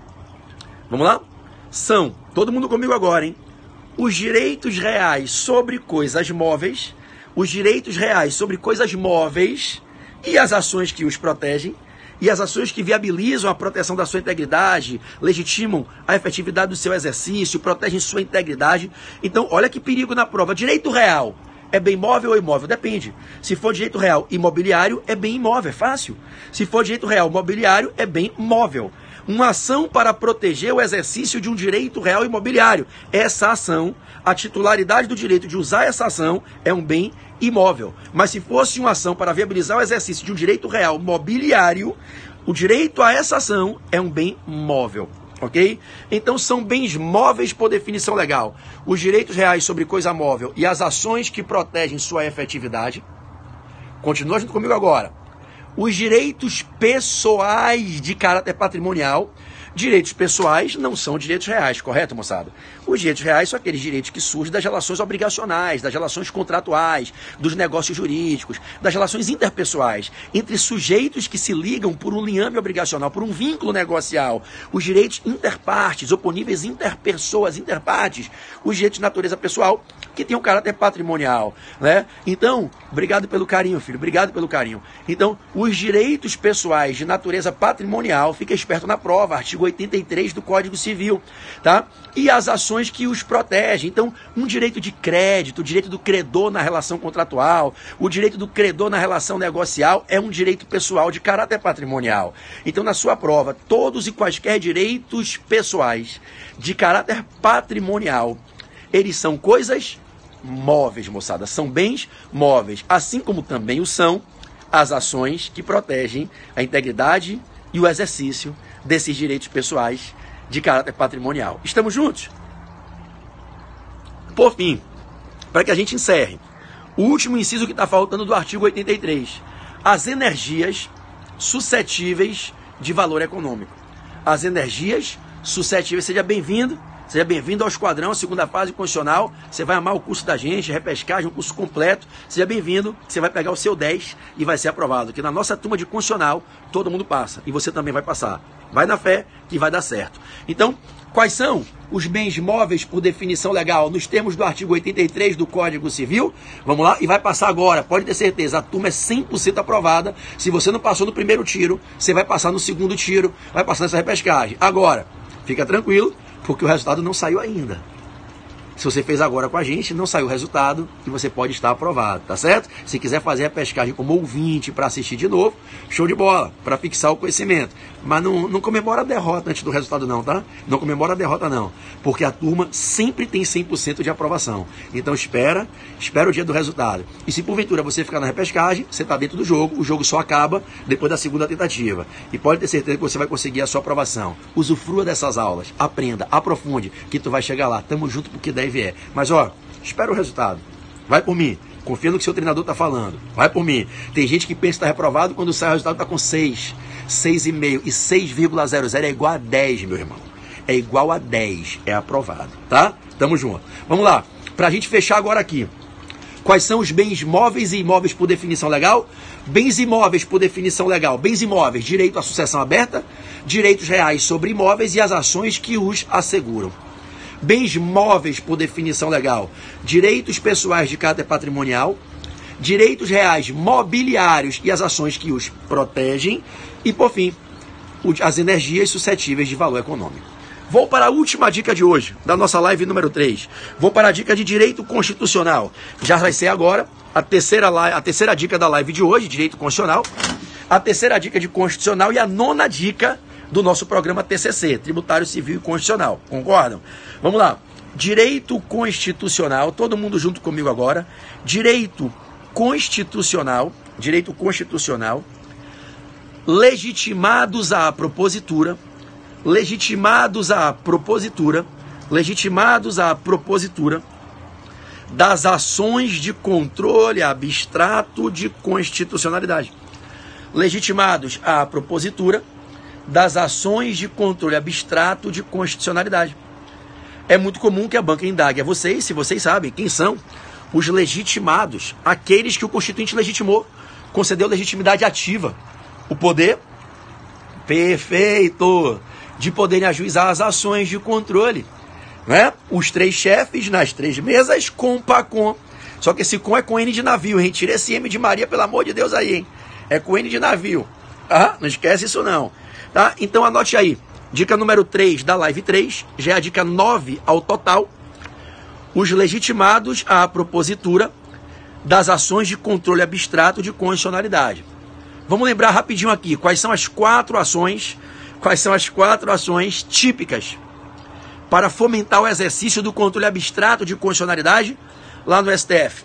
Speaker 2: Vamos lá? São, todo mundo comigo agora, hein? Os direitos reais sobre coisas móveis, os direitos reais sobre coisas móveis e as ações que os protegem, e as ações que viabilizam a proteção da sua integridade, legitimam a efetividade do seu exercício, protegem sua integridade. Então, olha que perigo na prova. Direito real é bem móvel ou imóvel? Depende. Se for direito real imobiliário, é bem imóvel, é fácil. Se for direito real mobiliário, é bem móvel. Uma ação para proteger o exercício de um direito real imobiliário. Essa ação, a titularidade do direito de usar essa ação é um bem imóvel. Mas se fosse uma ação para viabilizar o exercício de um direito real mobiliário, o direito a essa ação é um bem móvel. Ok? Então são bens móveis por definição legal. Os direitos reais sobre coisa móvel e as ações que protegem sua efetividade. Continua junto comigo agora. Os direitos pessoais de caráter patrimonial. Direitos pessoais não são direitos reais, correto, moçada? Os direitos reais são aqueles direitos que surgem das relações obrigacionais, das relações contratuais, dos negócios jurídicos, das relações interpessoais, entre sujeitos que se ligam por um liame obrigacional, por um vínculo negocial. Os direitos interpartes, oponíveis interpessoas, interpartes, os direitos de natureza pessoal, que tem um caráter patrimonial, né? Então, obrigado pelo carinho, filho, obrigado pelo carinho. Então, os direitos pessoais de natureza patrimonial, fica esperto na prova, artigo 83 do Código Civil, tá? E as ações que os protegem. Então, um direito de crédito, o direito do credor na relação contratual, o direito do credor na relação negocial é um direito pessoal de caráter patrimonial. Então, na sua prova, todos e quaisquer direitos pessoais de caráter patrimonial, eles são coisas móveis, moçada, são bens móveis, assim como também o são as ações que protegem a integridade e o exercício desses direitos pessoais de caráter patrimonial. Estamos juntos? Por fim, para que a gente encerre, o último inciso que está faltando do artigo 83, as energias suscetíveis de valor econômico. As energias suscetíveis, seja bem-vindo ao Esquadrão, segunda fase constitucional. Você vai amar o curso da gente, repescagem, um curso completo. Seja bem-vindo, você vai pegar o seu 10 e vai ser aprovado. Que na nossa turma de constitucional, todo mundo passa. E você também vai passar. Vai na fé que vai dar certo. Então, quais são os bens móveis por definição legal nos termos do artigo 83 do Código Civil? Vamos lá, e vai passar agora, pode ter certeza, a turma é 100% aprovada. Se você não passou no primeiro tiro, você vai passar no segundo tiro, vai passar nessa repescagem. Agora, fica tranquilo, porque o resultado não saiu ainda. Se você fez agora com a gente, não saiu o resultado e você pode estar aprovado, tá certo? Se quiser fazer a pescagem como ouvinte para assistir de novo, show de bola, para fixar o conhecimento. Mas não comemora a derrota antes do resultado não, tá? Não comemora a derrota não, porque a turma sempre tem 100% de aprovação. Então espera o dia do resultado. E se porventura você ficar na repescagem, você está dentro do jogo, o jogo só acaba depois da segunda tentativa. E pode ter certeza que você vai conseguir a sua aprovação. Usufrua dessas aulas, aprenda, aprofunde, que tu vai chegar lá. Tamo junto porque deve é. Mas ó, espera o resultado. Vai por mim. Confia no que seu treinador está falando. Vai por mim. Tem gente que pensa que está reprovado quando sai o resultado está com 6, 6,5 e 6,00 é igual a 10, meu irmão. É igual a 10, é aprovado, tá? Tamo junto. Vamos lá, pra gente fechar agora aqui. Quais são os bens móveis e imóveis por definição legal? Bens imóveis por definição legal. Bens imóveis, direito à sucessão aberta, direitos reais sobre imóveis e as ações que os asseguram. Bens móveis por definição legal, direitos pessoais de caráter patrimonial, direitos reais mobiliários e as ações que os protegem e, por fim, as energias suscetíveis de valor econômico. Vou para a última dica de hoje, da nossa live número 3. Vou para a dica de direito constitucional. Já vai ser agora a terceira dica da live de hoje, direito constitucional. A terceira dica de constitucional e a 9ª dica do nosso programa TCC, Tributário Civil e Constitucional. Concordam? Vamos lá. Direito constitucional, todo mundo junto comigo agora. Direito constitucional, legitimados à propositura das ações de controle abstrato de constitucionalidade. Legitimados à propositura das ações de controle abstrato de constitucionalidade. É muito comum que a banca indague a vocês, se vocês sabem, quem são os legitimados, aqueles que o Constituinte legitimou, concedeu legitimidade ativa, o poder perfeito de poderem ajuizar as ações de controle, né? Os 3 chefes nas 3 mesas com PACOM. Só que esse com é com N de navio, hein? Tira esse M de Maria, pelo amor de Deus aí, hein? É com N de navio, tá? Não esquece isso não, tá? Então anote aí, dica número 3 da live 3, já é a dica 9 ao total. Os legitimados à propositura das ações de controle abstrato de constitucionalidade. Vamos lembrar rapidinho aqui, quais são as 4 ações típicas para fomentar o exercício do controle abstrato de constitucionalidade lá no STF.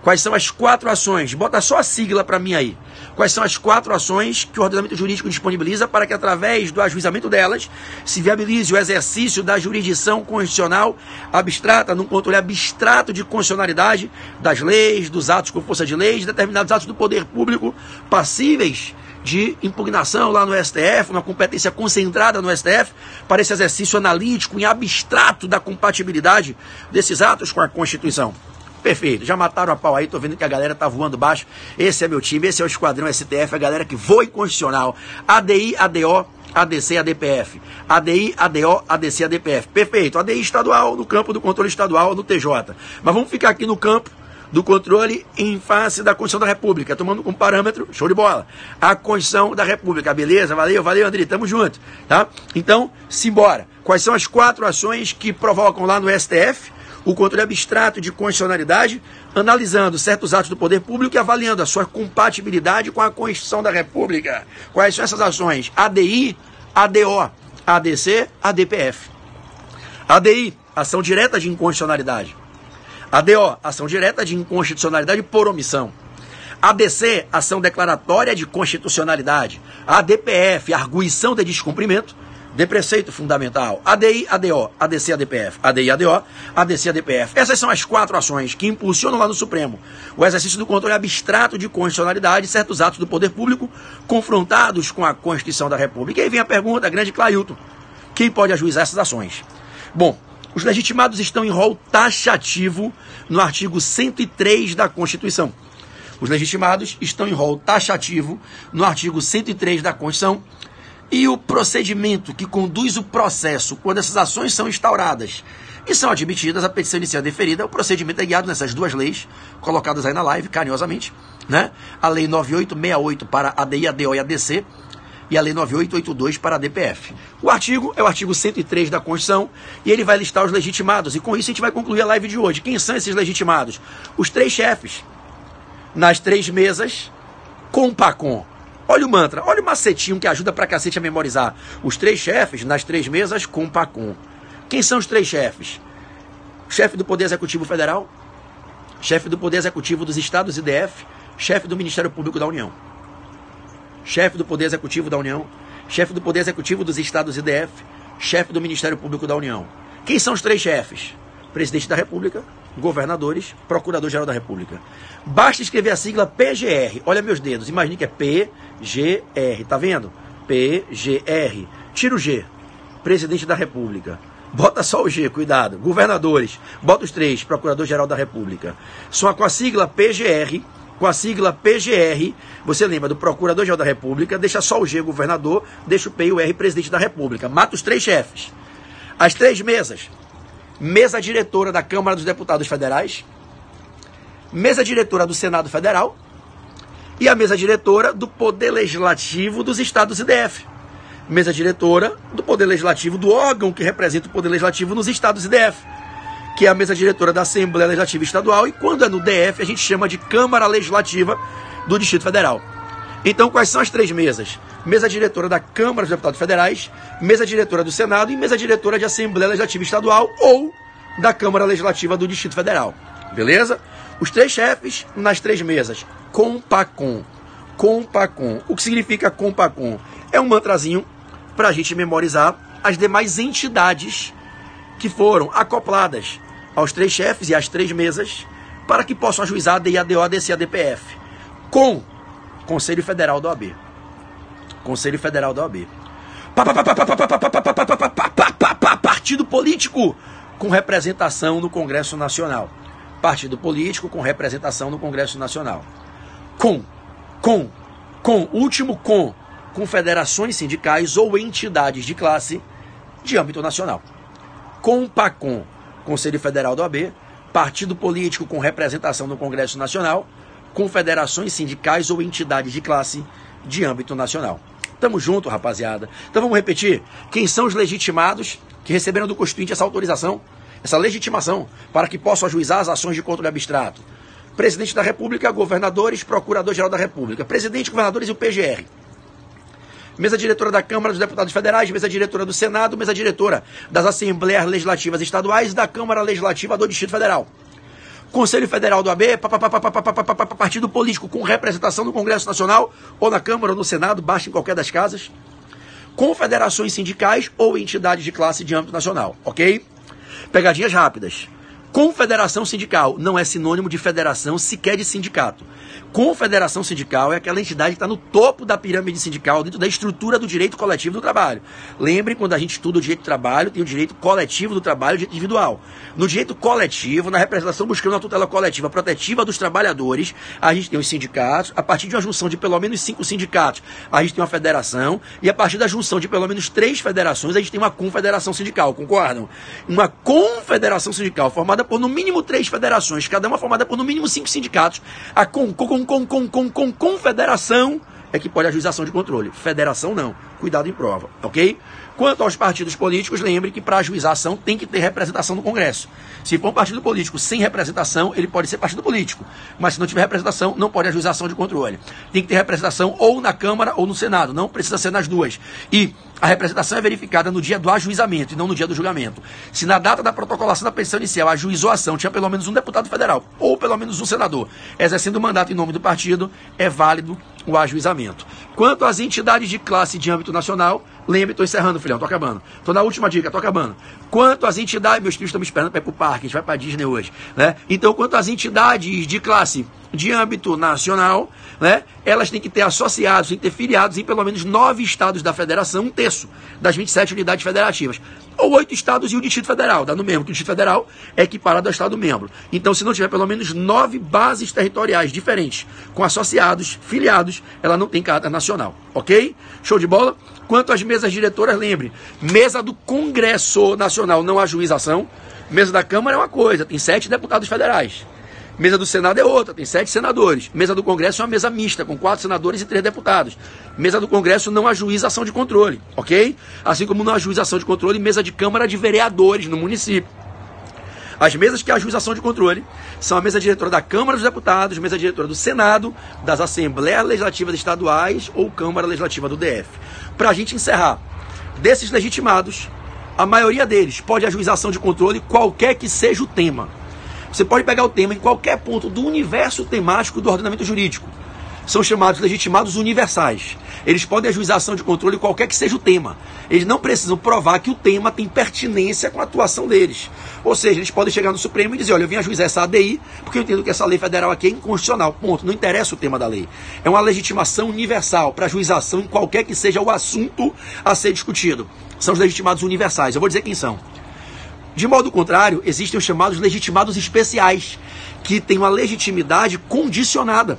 Speaker 2: Quais são as 4 ações? Bota só a sigla para mim aí. Quais são as 4 ações que o ordenamento jurídico disponibiliza para que, através do ajuizamento delas, se viabilize o exercício da jurisdição constitucional abstrata, num controle abstrato de constitucionalidade das leis, dos atos com força de leis, determinados atos do poder público passíveis de impugnação lá no STF, uma competência concentrada no STF, para esse exercício analítico e abstrato da compatibilidade desses atos com a Constituição. Perfeito, já mataram a pau aí, tô vendo que a galera tá voando baixo. Esse é meu time, esse é o Esquadrão STF, a galera que voa inconstitucional. ADI, ADO, ADC, ADPF. ADI, ADO, ADC, ADPF. Perfeito, ADI estadual, no campo do controle estadual, no TJ. Mas vamos ficar aqui no campo do controle em face da Constituição da República, tomando como parâmetro, show de bola, a Constituição da República, beleza? Valeu, André, tamo junto, tá? Então, simbora. Quais são as 4 ações que provocam lá no STF o controle abstrato de constitucionalidade, analisando certos atos do poder público e avaliando a sua compatibilidade com a Constituição da República? Quais são essas ações? ADI, ADO, ADC, ADPF. ADI, ação direta de inconstitucionalidade. ADO, ação direta de inconstitucionalidade por omissão. ADC, ação declaratória de constitucionalidade. ADPF, arguição de descumprimento de preceito fundamental. ADI, ADO, ADC, ADPF. ADI, ADO, ADC, ADPF. Essas são as 4 ações que impulsionam lá no Supremo o exercício do controle abstrato de constitucionalidade de certos atos do poder público confrontados com a Constituição da República. E aí vem a pergunta, grande Clailton, quem pode ajuizar essas ações? Bom, os legitimados estão em rol taxativo no artigo 103 da Constituição. Os legitimados estão em rol taxativo no artigo 103 da Constituição. E o procedimento que conduz o processo, quando essas ações são instauradas e são admitidas, a petição inicial deferida, o procedimento é guiado nessas 2 leis, colocadas aí na live, carinhosamente, né? A Lei 9868 para ADI, ADO e ADC, e a Lei 9882 para a DPF. O artigo é o artigo 103 da Constituição, e ele vai listar os legitimados, e com isso a gente vai concluir a live de hoje. Quem são esses legitimados? Os 3 chefes, nas 3 mesas, com PACOM. Olha o mantra, olha o macetinho que ajuda pra cacete a memorizar. Os 3 chefes nas 3 mesas com PACOM. Quem são os 3 chefes? Chefe do Poder Executivo Federal, chefe do Poder Executivo dos Estados e DF, chefe do Ministério Público da União. Chefe do Poder Executivo da União, chefe do Poder Executivo dos Estados e DF, chefe do Ministério Público da União. Quem são os 3 chefes? Presidente da República, governadores, Procurador-Geral da República. Basta escrever a sigla PGR. Olha meus dedos, imagine que é PGR, tá vendo? PGR. Tira o G. Presidente da República. Bota só o G, cuidado. Governadores. Bota os 3, Procurador-Geral da República. Só com a sigla PGR, você lembra do Procurador-Geral da República, deixa só o G, governador, deixa o P e o R, Presidente da República. Mata os 3 chefes. As 3 mesas. Mesa diretora da Câmara dos Deputados Federais, mesa diretora do Senado Federal e a mesa diretora do Poder Legislativo dos Estados e DF. Mesa diretora do Poder Legislativo, do órgão que representa o Poder Legislativo nos Estados e DF, que é a mesa diretora da Assembleia Legislativa Estadual, e quando é no DF a gente chama de Câmara Legislativa do Distrito Federal. Então, quais são as 3 mesas? Mesa diretora da Câmara dos Deputados Federais, mesa diretora do Senado e mesa diretora de Assembleia Legislativa Estadual ou da Câmara Legislativa do Distrito Federal. Beleza? Os 3 chefes nas 3 mesas. Compacom. Compacom. O que significa Compacom? É um mantrazinho para a gente memorizar as demais entidades que foram acopladas aos 3 chefes e às 3 mesas para que possam ajuizar a DIADO, ADC e ADPF. Com Conselho Federal da OAB. Conselho Federal da OAB. Partido político com representação no Congresso Nacional. Partido político com representação no Congresso Nacional. Último com confederações sindicais ou entidades de classe de âmbito nacional. Compacom, Conselho Federal da OAB, partido político com representação no Congresso Nacional, confederações sindicais ou entidades de classe de âmbito nacional. Tamo junto, rapaziada. Então vamos repetir. Quem são os legitimados que receberam do Constituinte essa autorização, essa legitimação, para que possam ajuizar as ações de controle abstrato? Presidente da República, governadores, Procurador-Geral da República. Presidente, governadores e o PGR. Mesa diretora da Câmara dos Deputados Federais, mesa diretora do Senado, mesa diretora das Assembleias Legislativas Estaduais e da Câmara Legislativa do Distrito Federal. Conselho Federal do AB, partido político com representação no Congresso Nacional, ou na Câmara ou no Senado, basta em qualquer das casas. Confederações sindicais ou entidades de classe de âmbito nacional, ok? Pegadinhas rápidas. Confederação sindical não é sinônimo de federação, sequer de sindicato. Confederação sindical é aquela entidade que está no topo da pirâmide sindical, dentro da estrutura do direito coletivo do trabalho. Lembrem, quando a gente estuda o direito do trabalho, tem o direito coletivo do trabalho e o direito individual. No direito coletivo, na representação buscando a tutela coletiva protetiva dos trabalhadores, a gente tem os sindicatos. A partir de uma junção de pelo menos 5 sindicatos, a gente tem uma federação, e a partir da junção de pelo menos 3 federações, a gente tem uma confederação sindical, concordam? Uma confederação sindical formada por no mínimo 3 federações, cada uma formada por no mínimo 5 sindicatos. A confederação é que pode ajuização de controle. Federação não. Cuidado em prova, ok? Quanto aos partidos políticos, lembre que para ajuização tem que ter representação no Congresso. Se for um partido político sem representação, ele pode ser partido político. Mas se não tiver representação, não pode ajuização de controle. Tem que ter representação ou na Câmara ou no Senado. Não precisa ser nas duas. E a representação é verificada no dia do ajuizamento e não no dia do julgamento. Se na data da protocolação da petição inicial ajuizou a ação, tinha pelo menos um deputado federal ou pelo menos um senador exercendo o mandato em nome do partido, é válido o ajuizamento. Quanto às entidades de classe de âmbito nacional, lembre, estou encerrando, filhão, estou acabando. Estou na última dica, estou acabando. Quanto às entidades, meus filhos estão me esperando para ir para o parque, a gente vai para a Disney hoje, né? Então, quanto às entidades de classe de âmbito nacional, né, elas têm que ter associados, têm que ter filiados em pelo menos 9 estados da federação, 1/3 das 27 unidades federativas. Ou 8 estados e o Distrito Federal, dá no mesmo, que o Distrito Federal é equiparado ao Estado membro. Então, se não tiver pelo menos 9 bases territoriais diferentes, com associados, filiados, ela não tem caráter nacional, ok? Show de bola? Quanto às mesas diretoras, lembre, mesa do Congresso Nacional não ajuização, mesa da Câmara é uma coisa, tem 7 deputados federais. Mesa do Senado é outra, tem 7 senadores. Mesa do Congresso é uma mesa mista, com 4 senadores e 3 deputados. Mesa do Congresso não ajuiza ação de controle, ok? Assim como não ajuiza ação de controle, mesa de Câmara de Vereadores no município. As mesas que ajuizam ação de controle são a mesa diretora da Câmara dos Deputados, mesa diretora do Senado, das Assembleias Legislativas Estaduais ou Câmara Legislativa do DF. Para a gente encerrar, desses legitimados, a maioria deles pode ajuizar ação de controle qualquer que seja o tema. Você pode pegar o tema em qualquer ponto do universo temático do ordenamento jurídico. são chamados legitimados universais. Eles podem ajuizar ação de controle qualquer que seja o tema. Eles não precisam provar que o tema tem pertinência com a atuação deles. Ou seja, eles podem chegar no Supremo e dizer, olha, eu vim ajuizar essa ADI porque eu entendo que essa lei federal aqui é inconstitucional. Ponto. Não interessa o tema da lei. É uma legitimação universal para ajuizar ação em qualquer que seja o assunto a ser discutido. São os legitimados universais. Eu vou dizer quem são. De modo contrário, existem os chamados legitimados especiais, que têm uma legitimidade condicionada.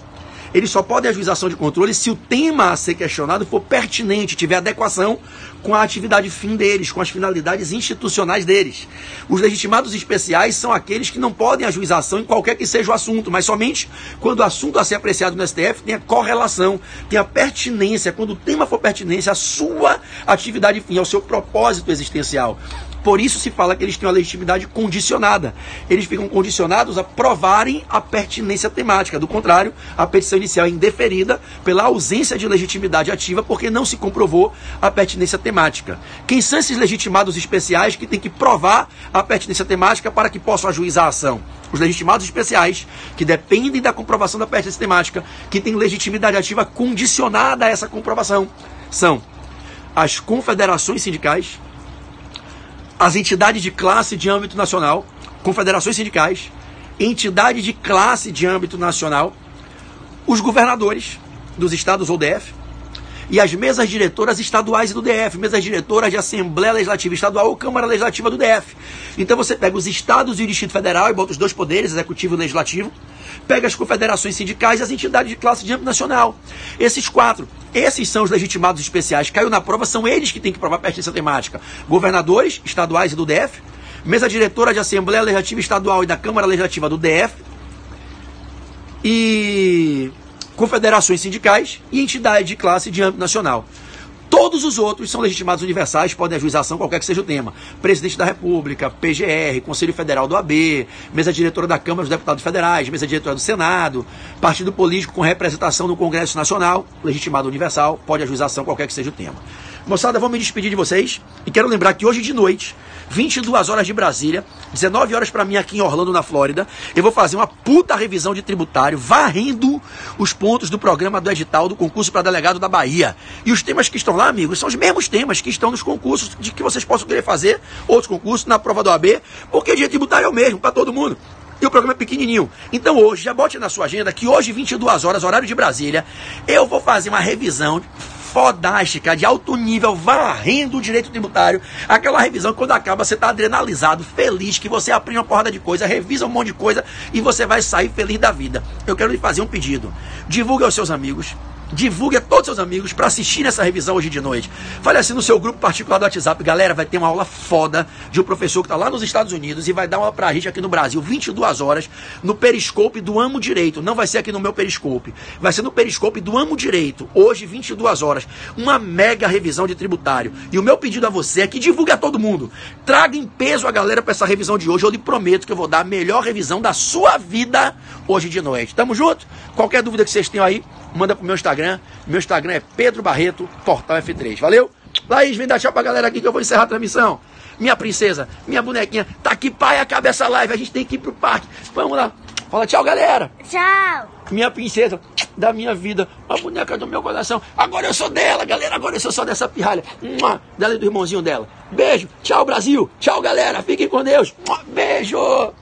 Speaker 2: Eles só podem ajuizar ação de controle se o tema a ser questionado for pertinente, tiver adequação com a atividade fim deles, com as finalidades institucionais deles. Os legitimados especiais são aqueles que não podem ajuizar ação em qualquer que seja o assunto, mas somente quando o assunto a ser apreciado no STF tem a correlação, tem a pertinência, quando o tema for pertinência à sua atividade fim, ao seu propósito existencial. Por isso se fala que eles têm uma legitimidade condicionada. Eles ficam condicionados a provarem a pertinência temática. Do contrário, a petição inicial é indeferida pela ausência de legitimidade ativa, porque não se comprovou a pertinência temática. Quem são esses legitimados especiais que têm que provar a pertinência temática para que possam ajuizar a ação? Os legitimados especiais, que dependem da comprovação da pertinência temática, que têm legitimidade ativa condicionada a essa comprovação, são as confederações sindicais, as entidades de classe de âmbito nacional, confederações sindicais, entidades de classe de âmbito nacional, os governadores dos estados ou DF, e as mesas diretoras estaduais e do DF, mesas diretoras de Assembleia Legislativa Estadual ou Câmara Legislativa do DF. Então você pega os estados e o Distrito Federal e bota os dois poderes, executivo e legislativo, pega as confederações sindicais e as entidades de classe de âmbito nacional. Esses quatro, esses são os legitimados especiais. Caiu na prova, são eles que têm que provar pertinência temática. Governadores estaduais e do DF, mesa diretora de Assembleia Legislativa Estadual e da Câmara Legislativa do DF, e confederações sindicais e entidade de classe de âmbito nacional. Todos os outros são legitimados universais, podem ajuizar ação qualquer que seja o tema. Presidente da República, PGR, Conselho Federal do AB, mesa diretora da Câmara dos Deputados Federais, mesa diretora do Senado, partido político com representação no Congresso Nacional, legitimado universal, pode ajuizar ação qualquer que seja o tema. Moçada, vou me despedir de vocês e quero lembrar que hoje de noite, 22 horas de Brasília, 19 horas para mim aqui em Orlando, na Flórida, eu vou fazer uma puta revisão de tributário, varrendo os pontos do programa do edital do concurso para delegado da Bahia. E os temas que estão lá, amigos, são os mesmos temas que estão nos concursos de que vocês possam querer fazer, outros concursos, na prova do AB, porque o direito tributário é o mesmo para todo mundo. E o programa é pequenininho. Então hoje, já bote na sua agenda que hoje, 22 horas, horário de Brasília, eu vou fazer uma revisão fodástica, de alto nível, varrendo o direito tributário. Aquela revisão que quando acaba você está adrenalizado, feliz, que você aprende uma porrada de coisa, revisa um monte de coisa e você vai sair feliz da vida. Eu quero lhe fazer um pedido. Divulgue aos seus amigos. Divulgue a todos os seus amigos para assistir essa revisão hoje de noite. Fale assim no seu grupo particular do WhatsApp. Galera, vai ter uma aula foda de um professor que está lá nos Estados Unidos e vai dar uma aula pra gente aqui no Brasil, 22 horas, no Periscope do Amo Direito. Não vai ser aqui no meu Periscope. Vai ser no Periscope do Amo Direito. Hoje, 22 horas. Uma mega revisão de tributário. E o meu pedido a você é que divulgue a todo mundo. Traga em peso a galera para essa revisão de hoje. Eu lhe prometo que eu vou dar a melhor revisão da sua vida hoje de noite. Tamo junto? Qualquer dúvida que vocês tenham aí, manda pro meu Instagram. Meu Instagram é Pedro Barreto, Portal F3. Valeu? Laís, vem dar tchau pra galera aqui que eu vou encerrar a transmissão. Minha princesa, minha bonequinha, tá aqui, pai, acaba essa live. A gente tem que ir pro parque. Vamos lá. Fala tchau, galera.
Speaker 1: Tchau.
Speaker 2: Minha princesa da minha vida, a boneca do meu coração. Agora eu sou dela, galera. Agora eu sou só dessa pirralha. Dela e do irmãozinho dela. Beijo. Tchau, Brasil. Tchau, galera. Fiquem com Deus. Beijo.